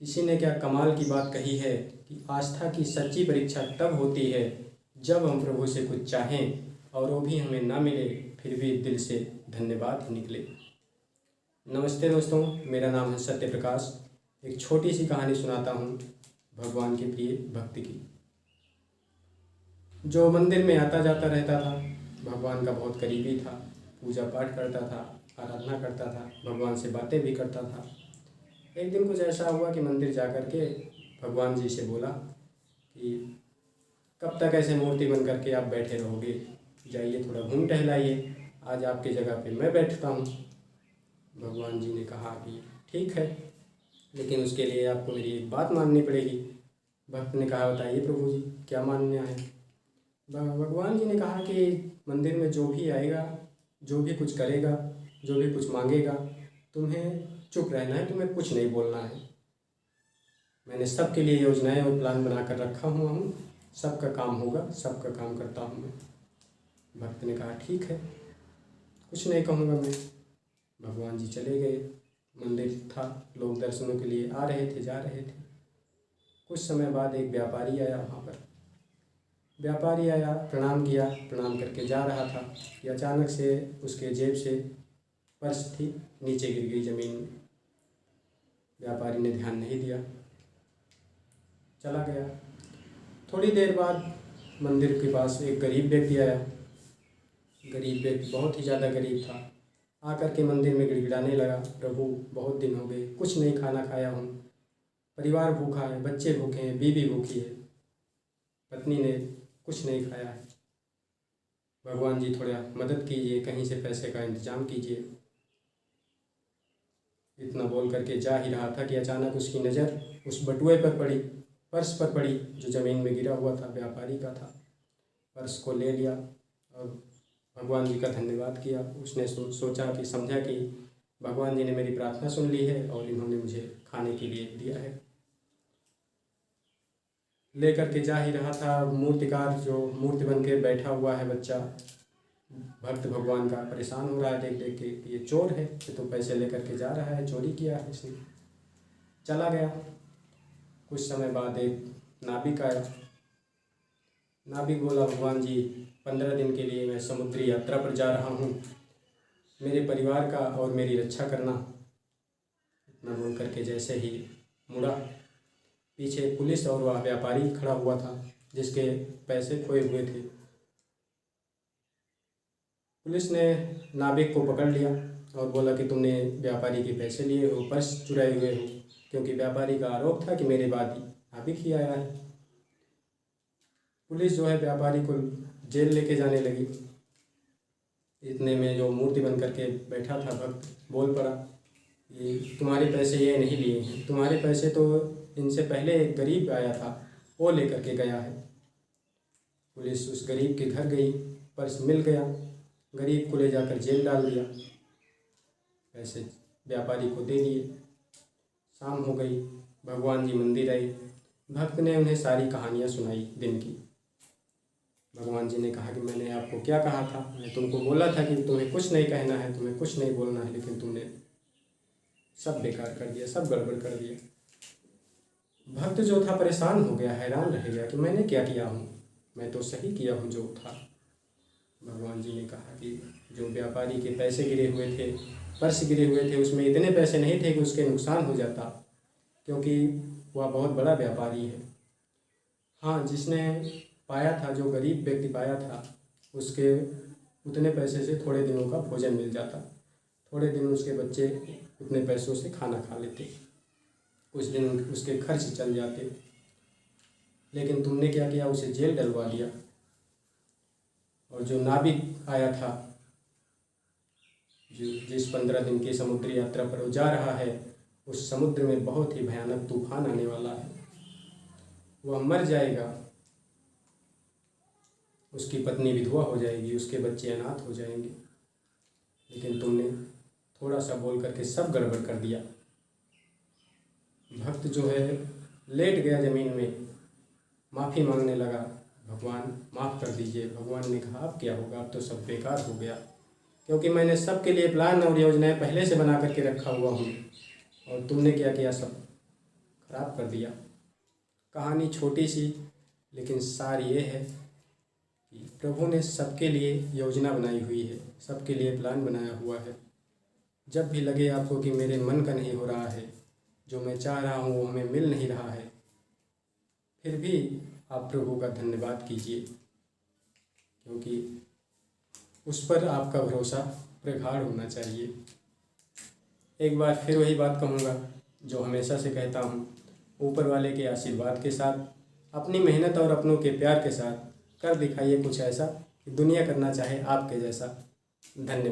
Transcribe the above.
किसी ने क्या कमाल की बात कही है कि आस्था की सच्ची परीक्षा तब होती है जब हम प्रभु से कुछ चाहें और वो भी हमें ना मिले, फिर भी दिल से धन्यवाद ही निकले। नमस्ते दोस्तों, मेरा नाम है सत्य प्रकाश। एक छोटी सी कहानी सुनाता हूँ भगवान के प्रिय भक्त की, जो मंदिर में आता जाता रहता था। भगवान का बहुत करीबी था, पूजा पाठ करता था, आराधना करता था, भगवान से बातें भी करता था। एक दिन कुछ ऐसा हुआ कि मंदिर जा कर के भगवान जी से बोला कि कब तक ऐसे मूर्ति बन करके आप बैठे रहोगे, जाइए थोड़ा घूम टहलाइए, आज आपकी जगह पे मैं बैठता हूँ। भगवान जी ने कहा कि ठीक है, लेकिन उसके लिए आपको मेरी एक बात माननी पड़ेगी। भक्त ने कहा बताइए प्रभु जी, क्या मानना है। भगवान जी ने कहा कि मंदिर में जो भी आएगा, जो भी कुछ करेगा, जो भी कुछ मांगेगा, तुम्हें चुप रहना है, तुम्हें कुछ नहीं बोलना है। मैंने सबके लिए योजनाएं और प्लान बना कर रखा हुआ हूँ, सबका काम होगा, सबका काम करता हूँ मैं। भक्त ने कहा ठीक है, कुछ नहीं कहूँगा मैं। भगवान जी चले गए। मंदिर था, लोग दर्शनों के लिए आ रहे थे, जा रहे थे। कुछ समय बाद एक व्यापारी आया वहाँ पर। व्यापारी आया, प्रणाम किया, प्रणाम करके जा रहा था कि अचानक से उसके जेब से पर्स थी, नीचे गिर गई ज़मीन में। व्यापारी ने ध्यान नहीं दिया, चला गया। थोड़ी देर बाद मंदिर के पास एक गरीब व्यक्ति आया। गरीब व्यक्ति बहुत ही ज़्यादा गरीब था। आकर के मंदिर में गिड़गिड़ाने लगा, प्रभु बहुत दिन हो गए, कुछ नहीं खाना खाया हूँ, परिवार भूखा है, बच्चे भूखे हैं, बीवी भूखी है, पत्नी ने कुछ नहीं खाया है। भगवान जी थोड़ा मदद कीजिए, कहीं से पैसे का इंतजाम कीजिए। इतना बोल करके जा ही रहा था कि अचानक उसकी नज़र उस बटुए पर पड़ी, पर्स पर पड़ी, जो ज़मीन में गिरा हुआ था, व्यापारी का था। पर्स को ले लिया और भगवान जी का धन्यवाद किया। उसने सोचा कि समझा कि भगवान जी ने मेरी प्रार्थना सुन ली है और इन्होंने मुझे खाने के लिए दिया है। लेकर के जा ही रहा था। मूर्तिकार जो मूर्ति बन के बैठा हुआ है बच्चा, भक्त भगवान का, परेशान हो रहा है देख देख के कि ये चोर है, ये तो पैसे लेकर के जा रहा है, चोरी किया है इसने। चला गया। कुछ समय बाद एक नाविक आया। नाविक बोला भगवान जी 15 दिन के लिए मैं समुद्री यात्रा पर जा रहा हूँ, मेरे परिवार का और मेरी रक्षा करना। इतना बोल करके जैसे ही मुड़ा, पीछे पुलिस और वह व्यापारी खड़ा हुआ था जिसके पैसे खोए हुए थे। पुलिस ने नाविक को पकड़ लिया और बोला कि तुमने व्यापारी के पैसे लिए हो, पर्स चुराए हुए हो, क्योंकि व्यापारी का आरोप था कि मेरे बाद ही नाविक ही आया है। पुलिस जो है व्यापारी को जेल लेके जाने लगी। इतने में जो मूर्ति बन करके बैठा था भक्त बोल पड़ा, ये तुम्हारे पैसे ये नहीं लिए हैं, तुम्हारे पैसे तो इनसे पहले एक गरीब आया था, वो लेकर के गया है। पुलिस उस गरीब के घर गई, पर्स मिल गया, गरीब को ले जाकर जेल डाल दिया, पैसे व्यापारी को दे दिए। शाम हो गई, भगवान जी मंदिर आए। भक्त ने उन्हें सारी कहानियाँ सुनाई दिन की। भगवान जी ने कहा कि मैंने आपको क्या कहा था, मैं तुमको बोला था कि तुम्हें कुछ नहीं कहना है, तुम्हें कुछ नहीं बोलना है, लेकिन तुमने सब बेकार कर दिया, सब गड़बड़ कर दिया। भक्त जो था परेशान हो गया, हैरान रह गया कि मैंने क्या किया हूँ, मैं तो सही किया हूँ जो था। भगवान जी ने कहा कि जो व्यापारी के पैसे गिरे हुए थे, पर्स गिरे हुए थे, उसमें इतने पैसे नहीं थे कि उसके नुकसान हो जाता, क्योंकि वह बहुत बड़ा व्यापारी है। हाँ, जिसने पाया था, जो गरीब व्यक्ति पाया था, उसके उतने पैसे से थोड़े दिनों का भोजन मिल जाता, थोड़े दिन उसके बच्चे उतने पैसों से खाना खा लेते, कुछ दिन उसके खर्च चल जाते। लेकिन तुमने क्या किया, उसे जेल डलवा दिया। और जो नाविक आया था, जिस 15 दिन की समुद्री यात्रा पर वो जा रहा है, उस समुद्र में बहुत ही भयानक तूफान आने वाला है, वह मर जाएगा, उसकी पत्नी विधवा हो जाएगी, उसके बच्चे अनाथ हो जाएंगे। लेकिन तुमने थोड़ा सा बोल करके सब गड़बड़ कर दिया। भक्त जो है लेट गया ज़मीन में, माफ़ी मांगने लगा, भगवान माफ़ कर दीजिए। भगवान ने कहा अब क्या होगा, अब तो सब बेकार हो गया, क्योंकि मैंने सबके लिए प्लान और योजनाएं पहले से बना करके रखा हुआ हूँ, और तुमने क्या किया, सब खराब कर दिया। कहानी छोटी सी, लेकिन सार ये है कि प्रभु ने सबके लिए योजना बनाई हुई है, सबके लिए प्लान बनाया हुआ है। जब भी लगे आपको कि मेरे मन का नहीं हो रहा है, जो मैं चाह रहा हूँ वो हमें मिल नहीं रहा है, फिर भी आप प्रभु का धन्यवाद कीजिए, क्योंकि उस पर आपका भरोसा प्रगाढ़ होना चाहिए। एक बार फिर वही बात कहूँगा जो हमेशा से कहता हूँ, ऊपर वाले के आशीर्वाद के साथ, अपनी मेहनत और अपनों के प्यार के साथ कर दिखाइए कुछ ऐसा कि दुनिया करना चाहे आपके जैसा। धन्यवाद।